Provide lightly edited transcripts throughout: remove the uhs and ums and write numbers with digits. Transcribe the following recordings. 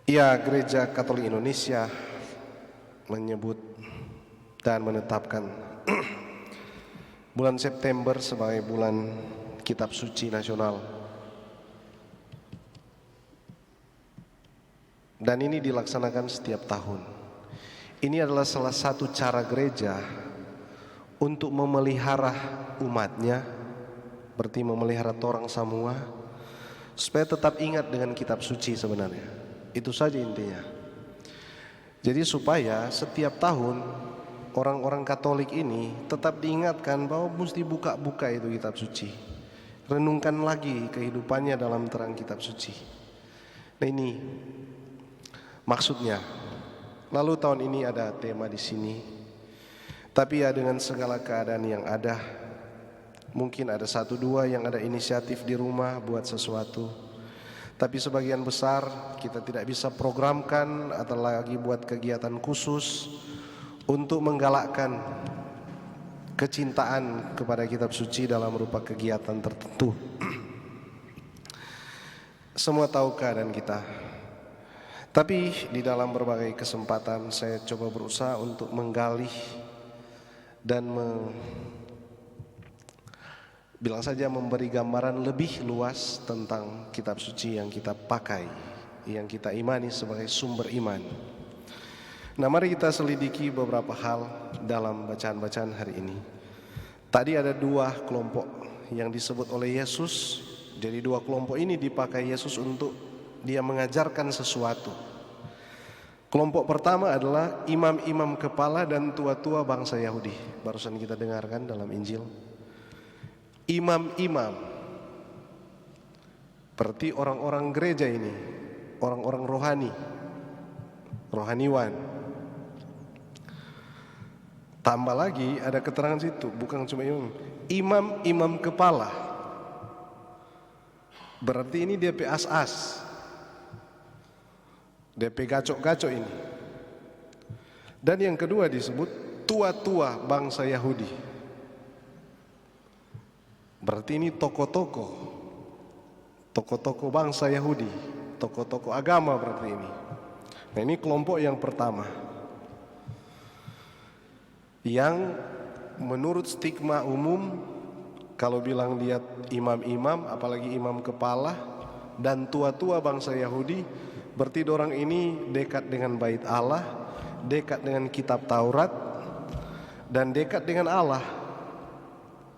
Ya, Gereja Katolik Indonesia menyebut dan menetapkan bulan September sebagai bulan Kitab Suci Nasional. Dan ini dilaksanakan setiap tahun. Ini adalah salah satu cara gereja untuk memelihara umatnya, berarti memelihara orang semua, supaya tetap ingat dengan kitab suci sebenarnya. Itu saja intinya. Jadi supaya setiap tahun orang-orang Katolik ini tetap diingatkan bahwa mesti buka-buka itu kitab suci. Renungkan lagi kehidupannya dalam terang kitab suci. Nah, ini maksudnya. Lalu tahun ini ada tema di sini. Tapi ya dengan segala keadaan yang ada, mungkin ada satu dua yang ada inisiatif di rumah buat sesuatu. Tapi sebagian besar kita tidak bisa programkan atau lagi buat kegiatan khusus untuk menggalakkan kecintaan kepada kitab suci dalam rupa kegiatan tertentu. Semua tahu keadaan kita. Tapi di dalam berbagai kesempatan saya coba berusaha untuk menggali dan bilang saja memberi gambaran lebih luas tentang kitab suci yang kita pakai, yang kita imani sebagai sumber iman. Nah, mari kita selidiki beberapa hal dalam bacaan-bacaan hari ini. Tadi ada dua kelompok yang disebut oleh Yesus. Jadi dua kelompok ini dipakai Yesus untuk dia mengajarkan sesuatu. Kelompok pertama adalah imam-imam kepala dan tua-tua bangsa Yahudi. Barusan kita dengarkan dalam Injil. Imam-imam, berarti orang-orang gereja ini, orang-orang rohani, rohaniwan. Tambah lagi ada keterangan situ, bukan cuma imam, imam-imam kepala. Berarti ini DP as-as, DP gacok-gacok ini. Dan yang kedua disebut tua-tua bangsa Yahudi. Berarti ini tokoh-tokoh bangsa Yahudi, tokoh-tokoh agama berarti ini. Nah, ini kelompok yang pertama, yang menurut stigma umum kalau bilang dia imam-imam, apalagi imam kepala dan tua-tua bangsa Yahudi, berarti orang ini dekat dengan bait Allah, dekat dengan kitab Taurat, dan dekat dengan Allah.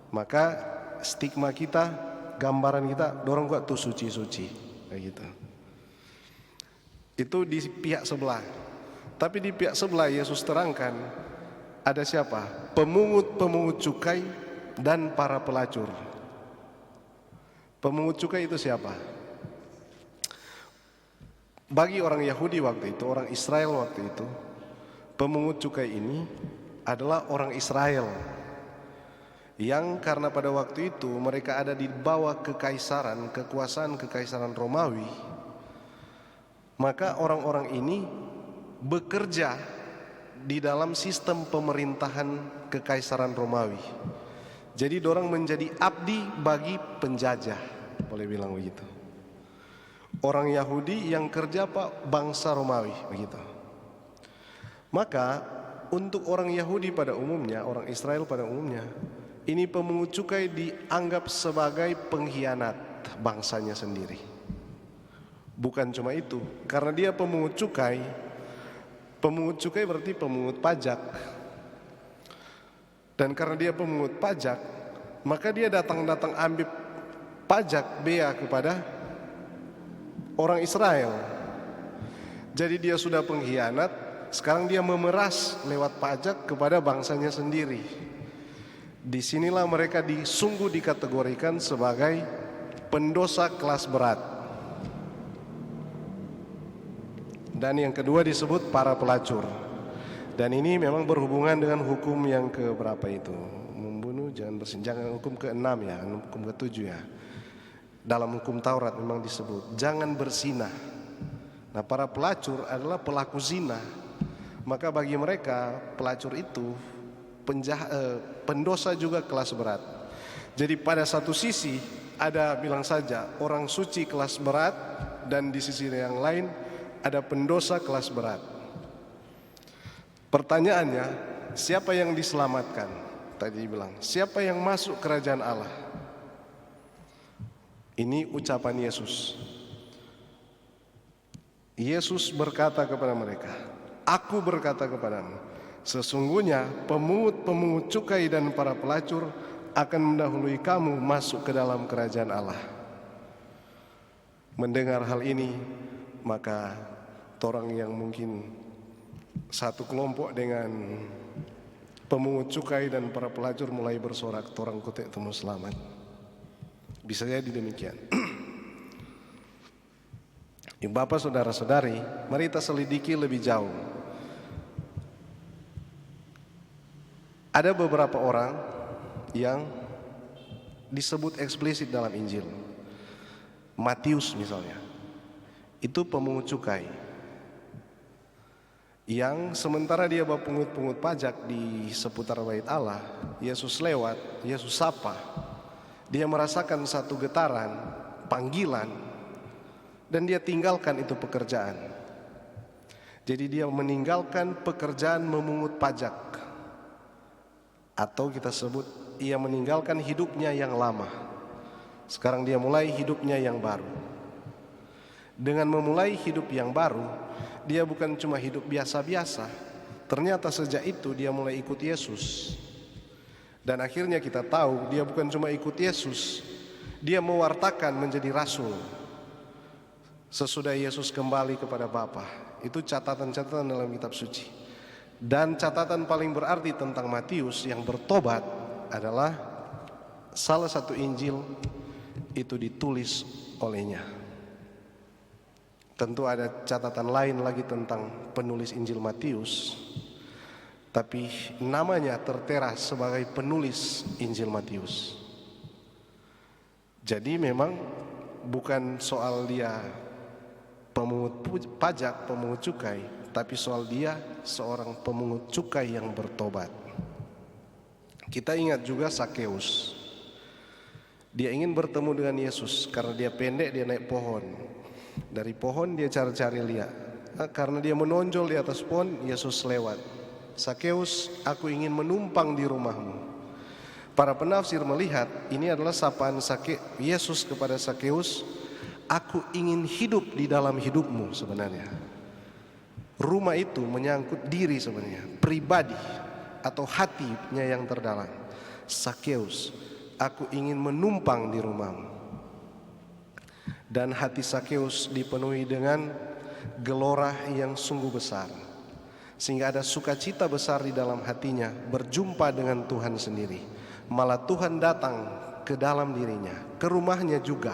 Maka stigma kita, gambaran kita, dorong gua tuh suci-suci, kayak gitu. Itu di pihak sebelah. Tapi di pihak sebelah Yesus terangkan ada siapa? Pemungut-pemungut cukai dan para pelacur. Pemungut cukai itu siapa? Bagi orang Yahudi waktu itu, orang Israel waktu itu, pemungut cukai ini adalah orang Israel yang karena pada waktu itu mereka ada di bawah kekaisaran, kekuasaan kekaisaran Romawi, maka orang-orang ini bekerja di dalam sistem pemerintahan kekaisaran Romawi. Jadi dorang menjadi abdi bagi penjajah, boleh bilang begitu. Orang Yahudi yang kerja bangsa Romawi, begitu. Maka untuk orang Yahudi pada umumnya, orang Israel pada umumnya, ini pemungut cukai dianggap sebagai pengkhianat bangsanya sendiri. Bukan cuma itu, karena dia pemungut cukai berarti pemungut pajak. Dan karena dia pemungut pajak, maka dia datang ambil pajak bea kepada orang Israel. Jadi dia sudah pengkhianat, sekarang dia memeras lewat pajak kepada bangsanya sendiri. Disinilah mereka sungguh dikategorikan sebagai pendosa kelas berat. Dan yang kedua disebut para pelacur. Dan ini memang berhubungan dengan hukum yang keberapa itu? Membunuh, jangan bersinjangan, hukum ke-6 ya, hukum ke-7 ya. Dalam hukum Taurat memang disebut jangan bersinah. Nah, para pelacur adalah pelaku zina. Maka bagi mereka pelacur itu pendosa juga kelas berat. Jadi pada satu sisi ada bilang saja orang suci kelas berat, dan di sisi yang lain ada pendosa kelas berat. Pertanyaannya, siapa yang diselamatkan? Tadi bilang, siapa yang masuk kerajaan Allah? Ini ucapan Yesus. Yesus berkata kepada mereka, "Aku berkata kepadamu, sesungguhnya pemungut-pemungut cukai dan para pelacur akan mendahului kamu masuk ke dalam kerajaan Allah." Mendengar hal ini, maka orang yang mungkin satu kelompok dengan pemungut cukai dan para pelacur mulai bersorak, "Torang kutek temu selamat." Bisa jadi demikian. Bapak, saudara-saudari, mari kita selidiki lebih jauh. Ada beberapa orang yang disebut eksplisit dalam Injil. Matius misalnya, itu pemungut cukai, yang sementara dia pungut-pungut pajak di seputar bait Allah, Yesus lewat, Yesus sapa, dia merasakan satu getaran, panggilan, dan dia tinggalkan itu pekerjaan. Jadi dia meninggalkan pekerjaan memungut pajak, atau kita sebut ia meninggalkan hidupnya yang lama. Sekarang dia mulai hidupnya yang baru. Dengan memulai hidup yang baru, dia bukan cuma hidup biasa-biasa. Ternyata sejak itu dia mulai ikut Yesus. Dan akhirnya kita tahu dia bukan cuma ikut Yesus, dia mewartakan menjadi rasul. Sesudah Yesus kembali kepada Bapa, itu catatan-catatan dalam kitab suci. Dan catatan paling berarti tentang Matius yang bertobat adalah salah satu Injil itu ditulis olehnya. Tentu ada catatan lain lagi tentang penulis Injil Matius, tapi namanya tertera sebagai penulis Injil Matius. Jadi memang bukan soal dia pemungut pajak, pemungut cukai, tapi soal dia seorang pemungut cukai yang bertobat. Kita ingat juga Sakeus. Dia ingin bertemu dengan Yesus karena dia pendek, dia naik pohon. Dari pohon dia cari-cari lihat. Karena dia menonjol di atas pohon, Yesus lewat. "Sakeus, aku ingin menumpang di rumahmu." Para penafsir melihat ini adalah sapaan Yesus kepada Sakeus, "Aku ingin hidup di dalam hidupmu." Sebenarnya rumah itu menyangkut diri sebenarnya, pribadi atau hatinya yang terdalam. "Sakeus, aku ingin menumpang di rumahmu." Dan hati Sakeus dipenuhi dengan gelora yang sungguh besar, sehingga ada sukacita besar di dalam hatinya berjumpa dengan Tuhan sendiri. Malah Tuhan datang ke dalam dirinya, ke rumahnya juga,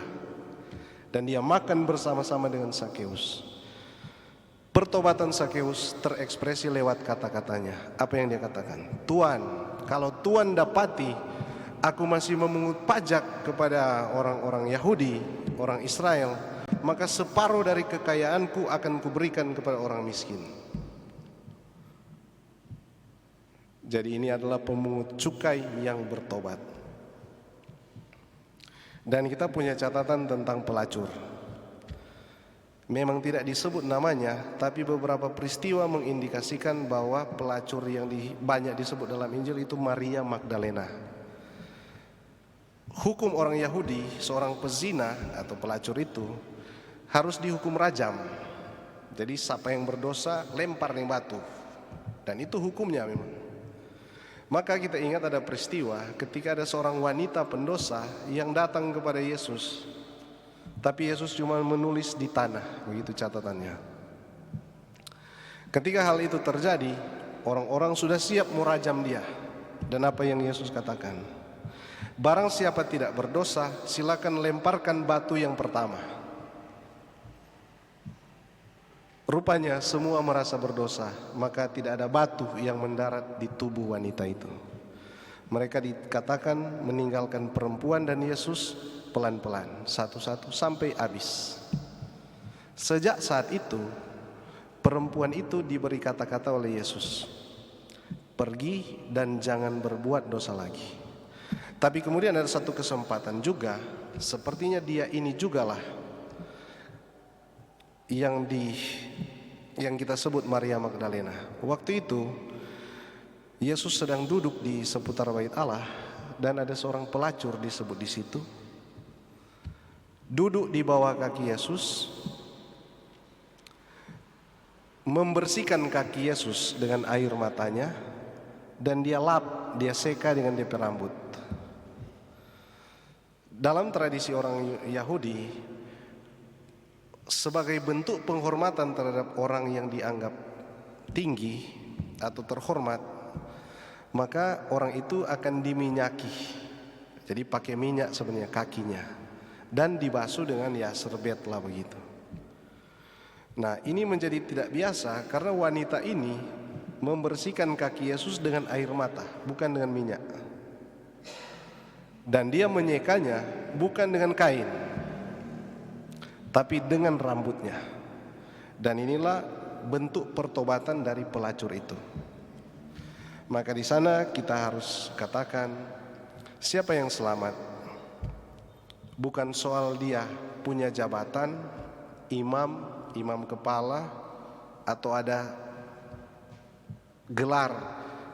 dan dia makan bersama-sama dengan Sakeus. Pertobatan Sakeus terekspresi lewat kata-katanya. Apa yang dia katakan? "Tuan, kalau Tuan dapati aku masih memungut pajak kepada orang-orang Yahudi, orang Israel, maka separuh dari kekayaanku akan kuberikan kepada orang miskin." Jadi ini adalah pemungut cukai yang bertobat. Dan kita punya catatan tentang pelacur. Memang tidak disebut namanya, tapi beberapa peristiwa mengindikasikan bahwa pelacur yang banyak disebut dalam Injil itu Maria Magdalena. Hukum orang Yahudi, seorang pezina atau pelacur itu harus dihukum rajam. Jadi siapa yang berdosa lempar dengan batu. Dan itu hukumnya memang. Maka kita ingat ada peristiwa ketika ada seorang wanita pendosa yang datang kepada Yesus. Tapi Yesus cuma menulis di tanah, begitu catatannya. Ketika hal itu terjadi, orang-orang sudah siap merajam dia. Dan apa yang Yesus katakan? "Barang siapa tidak berdosa, silakan lemparkan batu yang pertama." Rupanya semua merasa berdosa, maka tidak ada batu yang mendarat di tubuh wanita itu. Mereka dikatakan meninggalkan perempuan dan Yesus pelan-pelan, satu-satu sampai habis. Sejak saat itu, perempuan itu diberi kata-kata oleh Yesus, "Pergi dan jangan berbuat dosa lagi." Tapi kemudian ada satu kesempatan juga, sepertinya dia ini jugalah yang yang kita sebut Maria Magdalena. Waktu itu Yesus sedang duduk di seputar bait Allah dan ada seorang pelacur disebut di situ. Duduk di bawah kaki Yesus, membersihkan kaki Yesus dengan air matanya, dan dia lap, dia seka dengan DP rambut. Dalam tradisi orang Yahudi, sebagai bentuk penghormatan terhadap orang yang dianggap tinggi atau terhormat, maka orang itu akan diminyaki. Jadi pakai minyak sebenarnya kakinya, dan dibasuh dengan serbet lah begitu. Nah, ini menjadi tidak biasa karena wanita ini membersihkan kaki Yesus dengan air mata, bukan dengan minyak. Dan dia menyekanya bukan dengan kain, tapi dengan rambutnya. Dan inilah bentuk pertobatan dari pelacur itu. Maka di sana kita harus katakan, siapa yang selamat? Bukan soal dia punya jabatan imam kepala, atau ada gelar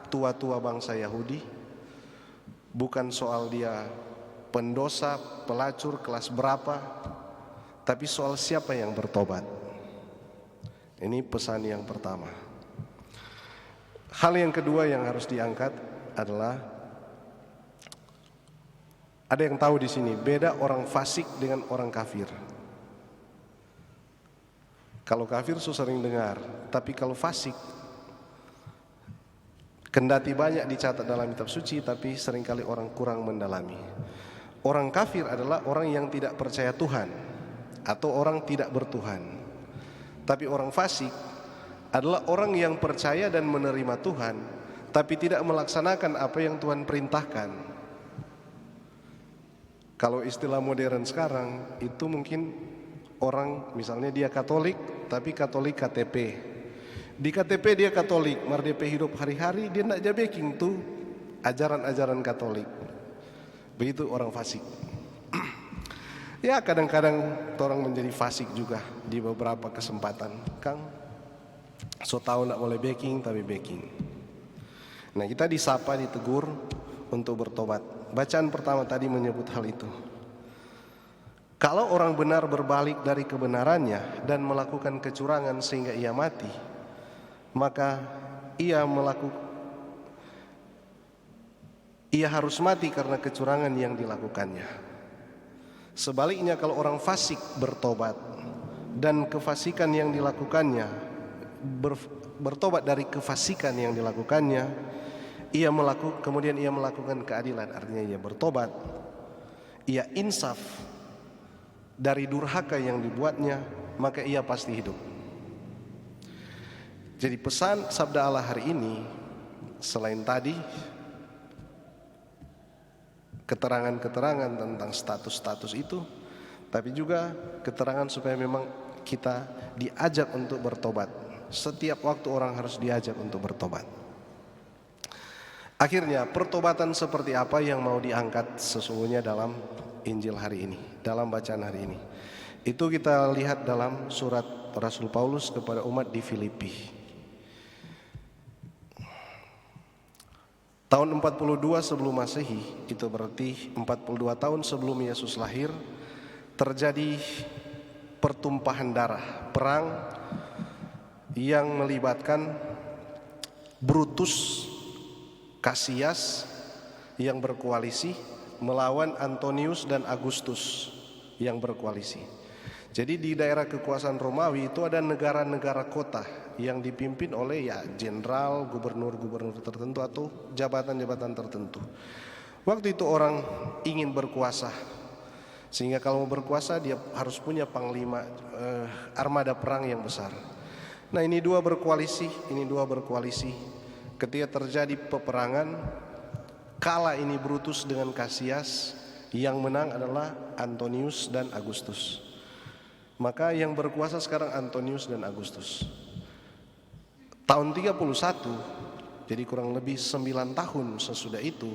tua-tua bangsa Yahudi. Bukan soal dia pendosa, pelacur kelas berapa, tapi soal siapa yang bertobat. Ini pesan yang pertama. Hal yang kedua yang harus diangkat adalah, ada yang tahu di sini beda orang fasik dengan orang kafir. Kalau kafir sering dengar, tapi kalau fasik, kendati banyak dicatat dalam kitab suci, tapi seringkali orang kurang mendalami. Orang kafir adalah orang yang tidak percaya Tuhan atau orang tidak bertuhan. Tapi orang fasik adalah orang yang percaya dan menerima Tuhan, tapi tidak melaksanakan apa yang Tuhan perintahkan. Kalau istilah modern sekarang itu mungkin orang misalnya dia Katolik, tapi Katolik KTP. Di KTP dia Katolik, mar DP hidup hari-hari dia tidak jabeking tuh ajaran-ajaran Katolik. Begitu orang fasik. Ya kadang-kadang orang menjadi fasik juga di beberapa kesempatan. Kang, so tahu nak boleh baking tapi baking. Nah, kita disapa, ditegur untuk bertobat. Bacaan pertama tadi menyebut hal itu. Kalau orang benar berbalik dari kebenarannya dan melakukan kecurangan sehingga ia mati, maka ia harus mati karena kecurangan yang dilakukannya. Sebaliknya, kalau orang fasik bertobat dan kefasikan yang dilakukannya, bertobat dari kefasikan yang dilakukannya, kemudian ia melakukan keadilan, artinya ia bertobat, ia insaf dari durhaka yang dibuatnya, maka ia pasti hidup. Jadi pesan sabda Allah hari ini, selain tadi keterangan-keterangan tentang status-status itu, tapi juga keterangan supaya memang kita diajak untuk bertobat. Setiap waktu orang harus diajak untuk bertobat. Akhirnya, pertobatan seperti apa yang mau diangkat sesungguhnya dalam Injil hari ini, dalam bacaan hari ini? Itu kita lihat dalam surat Rasul Paulus kepada umat di Filipi. Tahun 42 sebelum Masehi, itu berarti 42 tahun sebelum Yesus lahir, terjadi pertumpahan darah, perang yang melibatkan Brutus Cassius yang berkoalisi melawan Antonius dan Agustus yang berkoalisi. Jadi di daerah kekuasaan Romawi itu ada negara-negara kota yang dipimpin oleh jenderal, gubernur-gubernur tertentu atau jabatan-jabatan tertentu. Waktu itu orang ingin berkuasa, sehingga kalau mau berkuasa dia harus punya panglima, armada perang yang besar. Nah, ini dua berkoalisi. Ketika terjadi peperangan, kalah ini Brutus dengan Cassius, yang menang adalah Antonius dan Agustus. Maka yang berkuasa sekarang Antonius dan Agustus. Tahun 31, jadi kurang lebih 9 tahun sesudah itu,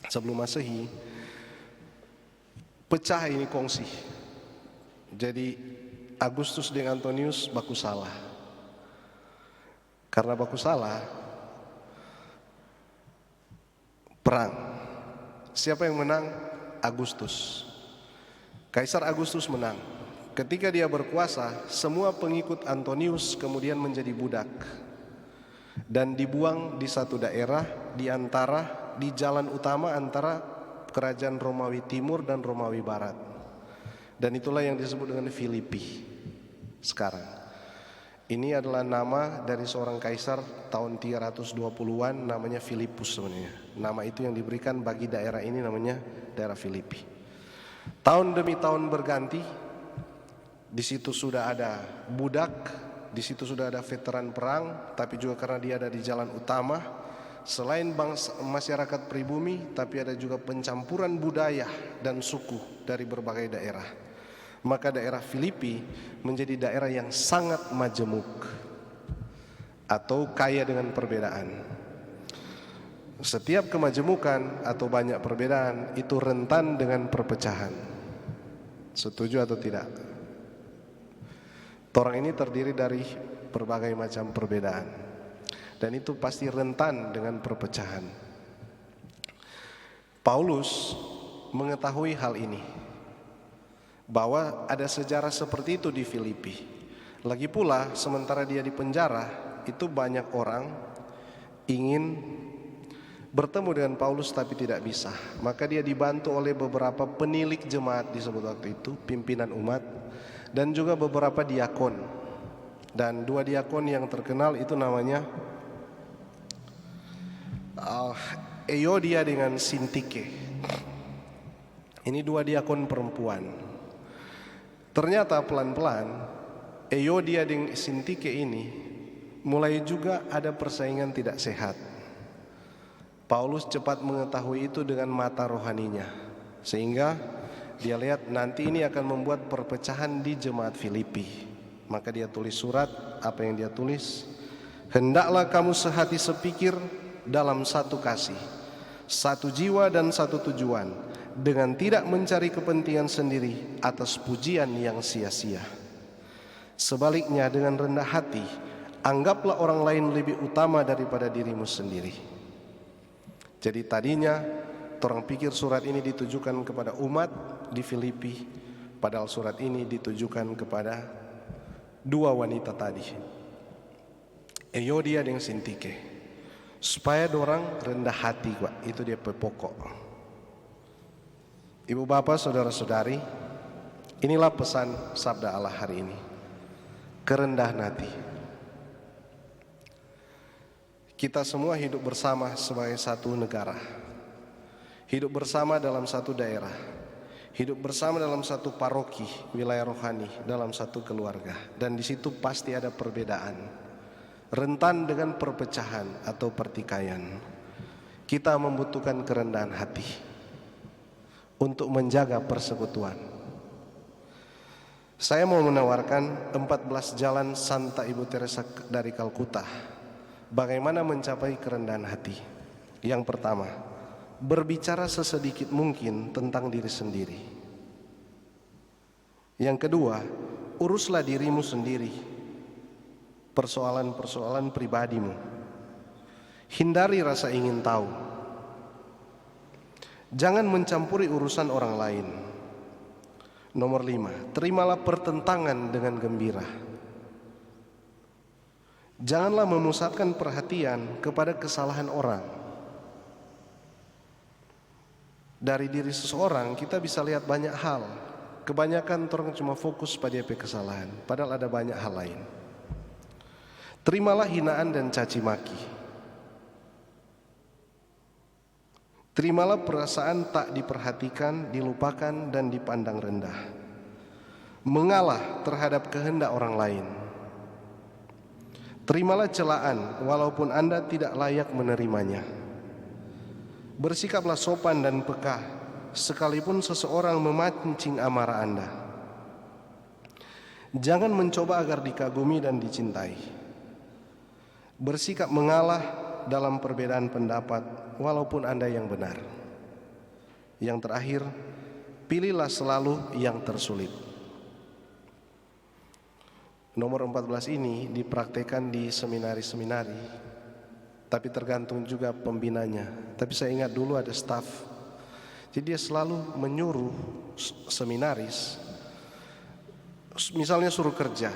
sebelum Masehi, pecah ini kongsi. Jadi Agustus dengan Antonius baku salah. Karena baku salah, perang. Siapa yang menang? Agustus. Kaisar Agustus menang. Ketika dia berkuasa, semua pengikut Antonius kemudian menjadi budak dan dibuang di satu daerah di jalan utama antara kerajaan Romawi Timur dan Romawi Barat. Dan itulah yang disebut dengan Filipi sekarang. Ini adalah nama dari seorang kaisar tahun 320-an, namanya Filipus sebenarnya. Nama itu yang diberikan bagi daerah ini namanya daerah Filipi. Tahun demi tahun berganti. Di situ sudah ada budak, di situ sudah ada veteran perang, tapi juga karena dia ada di jalan utama, selain bangsa masyarakat pribumi, tapi ada juga pencampuran budaya dan suku dari berbagai daerah. Maka daerah Filipi menjadi daerah yang sangat majemuk atau kaya dengan perbedaan. Setiap kemajemukan atau banyak perbedaan itu rentan dengan perpecahan. Setuju atau tidak? Orang ini terdiri dari berbagai macam perbedaan, dan itu pasti rentan dengan perpecahan. Paulus mengetahui hal ini, bahwa ada sejarah seperti itu di Filipi. Lagi pula sementara dia di penjara, itu banyak orang ingin bertemu dengan Paulus tapi tidak bisa. Maka dia dibantu oleh beberapa penilik jemaat disebut waktu itu, pimpinan umat, dan juga beberapa diakon. Dan dua diakon yang terkenal itu namanya Euodia dengan Sintike. Ini dua diakon perempuan. Ternyata pelan-pelan Euodia dengan Sintike ini mulai juga ada persaingan tidak sehat. Paulus cepat mengetahui itu dengan mata rohaninya, sehingga dia lihat nanti ini akan membuat perpecahan di jemaat Filipi. Maka dia tulis surat. Apa yang dia tulis? Hendaklah kamu sehati sepikir dalam satu kasih, satu jiwa dan satu tujuan, dengan tidak mencari kepentingan sendiri atas pujian yang sia-sia. Sebaliknya dengan rendah hati, anggaplah orang lain lebih utama daripada dirimu sendiri. Jadi tadinya orang pikir surat ini ditujukan kepada umat di Filipi, padahal surat ini ditujukan kepada dua wanita tadi, Euodia dan Sintike, supaya dorang rendah hati, Pak. Itu dia pokok. Ibu bapak, saudara-saudari, inilah pesan sabda Allah hari ini, kerendahan hati. Kita semua hidup bersama sebagai satu negara, hidup bersama dalam satu daerah, hidup bersama dalam satu paroki, wilayah rohani, dalam satu keluarga. Dan di situ pasti ada perbedaan, rentan dengan perpecahan atau pertikaian. Kita membutuhkan kerendahan hati untuk menjaga persekutuan. Saya mau menawarkan 14 jalan Santa Ibu Teresa dari Kalkuta, bagaimana mencapai kerendahan hati. Yang pertama, berbicara sesedikit mungkin tentang diri sendiri. Yang kedua, uruslah dirimu sendiri, persoalan-persoalan pribadimu. Hindari rasa ingin tahu. Jangan mencampuri urusan orang lain. Nomor 5, terimalah pertentangan dengan gembira. Janganlah memusatkan perhatian kepada kesalahan orang. Dari diri seseorang kita bisa lihat banyak hal. Kebanyakan orang cuma fokus pada kesalahan, padahal ada banyak hal lain. Terimalah hinaan dan caci maki. Terimalah perasaan tak diperhatikan, dilupakan, dan dipandang rendah. Mengalah terhadap kehendak orang lain. Terimalah celaan walaupun Anda tidak layak menerimanya. Bersikaplah sopan dan peka sekalipun seseorang memancing amarah Anda. Jangan mencoba agar dikagumi dan dicintai. Bersikap mengalah dalam perbedaan pendapat walaupun Anda yang benar. Yang terakhir, pilihlah selalu yang tersulit. Nomor 14 ini dipraktekkan di seminari-seminari, tapi tergantung juga pembinanya. Tapi saya ingat dulu ada staf, jadi dia selalu menyuruh seminaris, misalnya suruh kerja,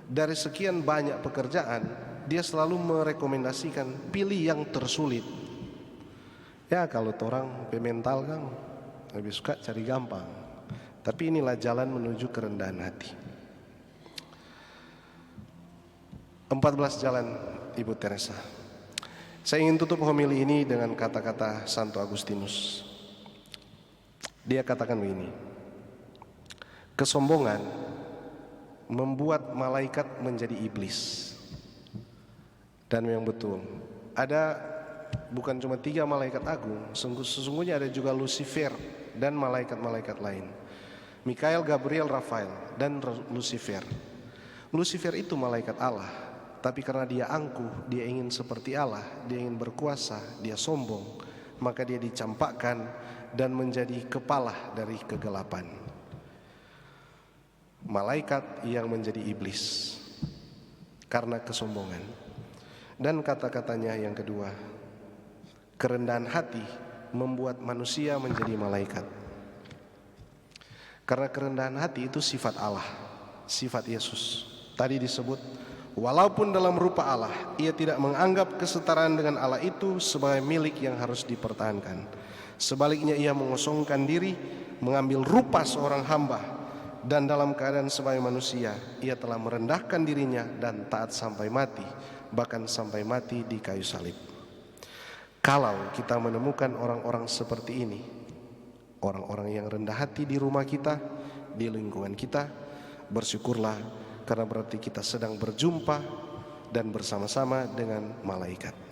dari sekian banyak pekerjaan dia selalu merekomendasikan pilih yang tersulit. Ya kalau orang pemental kan lebih suka cari gampang, tapi inilah jalan menuju kerendahan hati. 14 jalan Ibu Teresa. Saya ingin tutup homili ini dengan kata-kata Santo Agustinus. Dia katakan begini: kesombongan membuat malaikat menjadi iblis. Dan memang betul, ada bukan cuma 3 malaikat agung, sesungguhnya ada juga Lucifer dan malaikat-malaikat lain. Mikael, Gabriel, Rafael, dan Lucifer. Lucifer itu malaikat Allah, tapi karena dia angkuh, dia ingin seperti Allah, dia ingin berkuasa, dia sombong, maka dia dicampakkan dan menjadi kepala dari kegelapan. Malaikat yang menjadi iblis karena kesombongan. Dan kata-katanya yang kedua, kerendahan hati membuat manusia menjadi malaikat. Karena kerendahan hati itu sifat Allah, sifat Yesus. Tadi disebut, walaupun dalam rupa Allah, ia tidak menganggap kesetaraan dengan Allah itu sebagai milik yang harus dipertahankan. Sebaliknya ia mengosongkan diri, mengambil rupa seorang hamba, dan dalam keadaan sebagai manusia, ia telah merendahkan dirinya dan taat sampai mati, bahkan sampai mati di kayu salib. Kalau kita menemukan orang-orang seperti ini, orang-orang yang rendah hati di rumah kita, di lingkungan kita, bersyukurlah, karena berarti kita sedang berjumpa dan bersama-sama dengan malaikat.